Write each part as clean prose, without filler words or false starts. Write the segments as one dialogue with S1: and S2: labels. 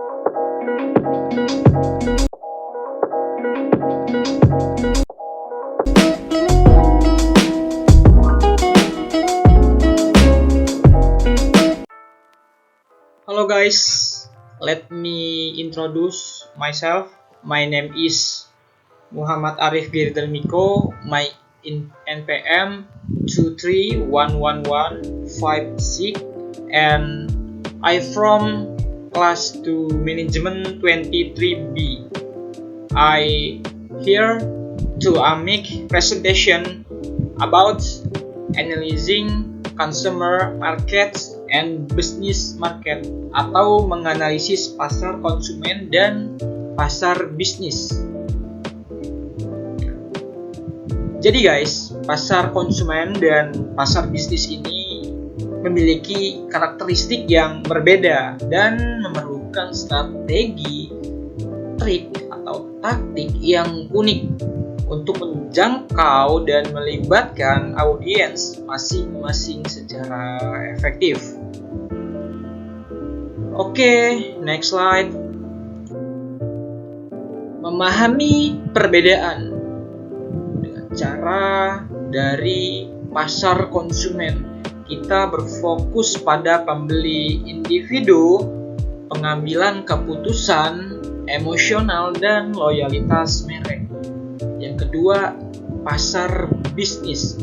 S1: Hello guys, let me introduce myself. My name is Muhammad Arif Girdalmiko. My NPM 2311156 and I from class 2 management 23B. I here to make presentation about analyzing consumer market and business market atau menganalisis pasar konsumen dan pasar bisnis. Jadi guys, pasar konsumen dan pasar bisnis ini memiliki karakteristik yang berbeda dan memerlukan strategi, trik atau taktik yang unik untuk menjangkau dan melibatkan audiens masing-masing secara efektif. Oke, next slide. Memahami perbedaan dengan cara dari pasar konsumen. Kita berfokus pada pembeli individu, pengambilan keputusan, emosional, dan loyalitas merek. Yang kedua, pasar bisnis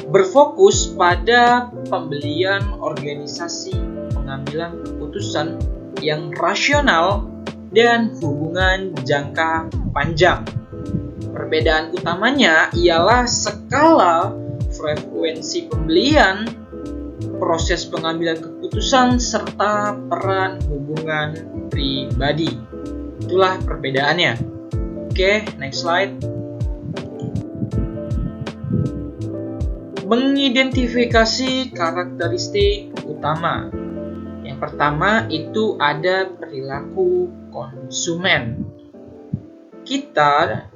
S1: berfokus pada pembelian organisasi, pengambilan keputusan yang rasional dan hubungan jangka panjang. Perbedaan utamanya ialah skala, frekuensi pembelian, proses pengambilan keputusan, serta peran hubungan pribadi. Itulah perbedaannya. Oke, next slide. Mengidentifikasi karakteristik utama. Yang pertama itu ada perilaku konsumen. Kita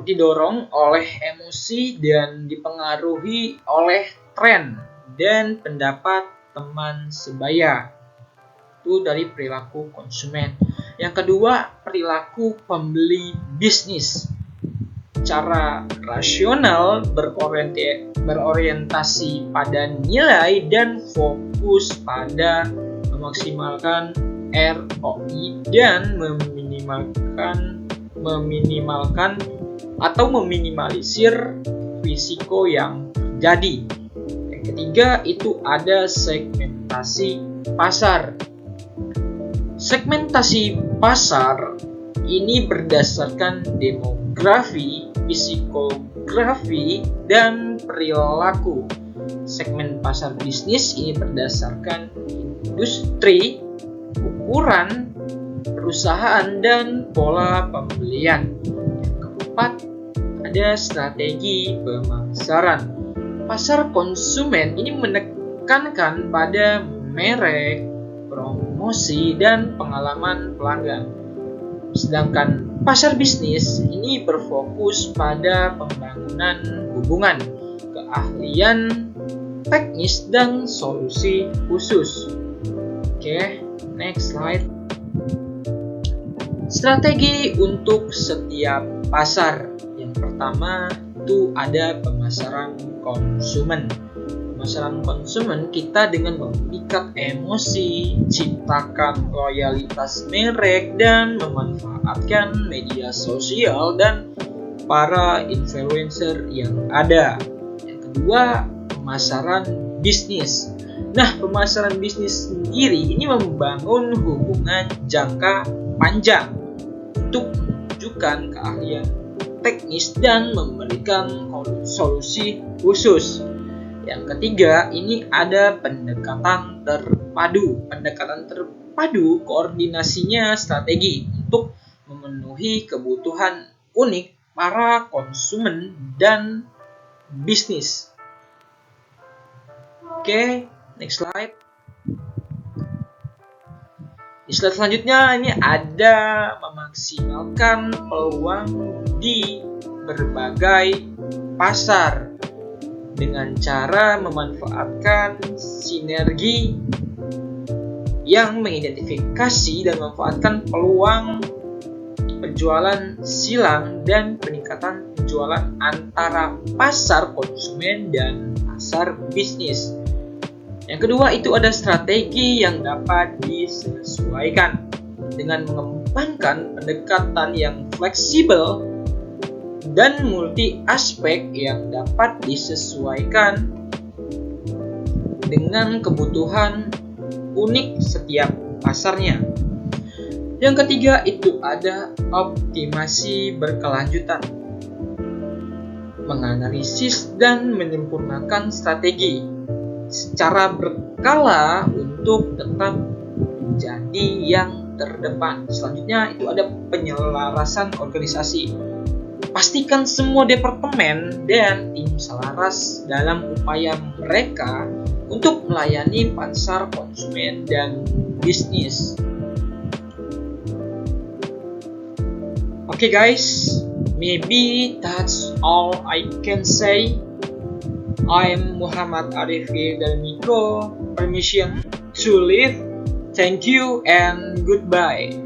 S1: didorong oleh emosi dan dipengaruhi oleh tren dan pendapat teman sebaya. Itu dari perilaku konsumen. Yang kedua, perilaku pembeli bisnis. Cara rasional berorientasi pada nilai dan fokus pada memaksimalkan ROI dan meminimalkan atau meminimalisir risiko yang terjadi. Yang ketiga itu ada segmentasi pasar. Segmentasi pasar ini berdasarkan demografi, psikografi, dan perilaku. Segmen pasar bisnis ini berdasarkan industri, ukuran, perusahaan, dan pola pembelian. Yang keempat, ada strategi pemasaran. Pasar konsumen ini menekankan pada merek, promosi, dan pengalaman pelanggan. Sedangkan pasar bisnis ini berfokus pada pembangunan hubungan, keahlian teknis, dan solusi khusus. Oke, next slide. Strategi untuk setiap pasar. Yang pertama itu ada pemasaran konsumen. Pemasaran konsumen kita dengan memikat emosi, ciptakan loyalitas merek, dan memanfaatkan media sosial dan para influencer yang ada. Yang kedua, pemasaran bisnis. Nah, pemasaran bisnis sendiri ini membangun hubungan jangka panjang untuk menunjukkan keahlian teknis dan memberikan solusi khusus. Yang ketiga, ini ada pendekatan terpadu. Pendekatan terpadu koordinasinya strategi untuk memenuhi kebutuhan unik para konsumen dan bisnis. Oke, next slide. Di slide selanjutnya ini ada memaksimalkan peluang di berbagai pasar dengan cara memanfaatkan sinergi yang mengidentifikasi dan memanfaatkan peluang penjualan silang dan peningkatan penjualan antara pasar konsumen dan pasar bisnis. Yang kedua itu ada strategi yang dapat disesuaikan dengan mengembangkan pendekatan yang fleksibel dan multi aspek yang dapat disesuaikan dengan kebutuhan unik setiap pasarnya. Yang ketiga itu ada optimasi berkelanjutan, menganalisis dan menyempurnakan strategi secara berkala untuk tetap menjadi yang terdepan. Selanjutnya itu ada penyelarasan organisasi. Pastikan semua departemen dan tim selaras dalam upaya mereka untuk melayani pasar konsumen dan bisnis. Okay guys, maybe that's all I can say. I'm Muhammad Arif Dalmiko. Permission to leave. Thank you and goodbye.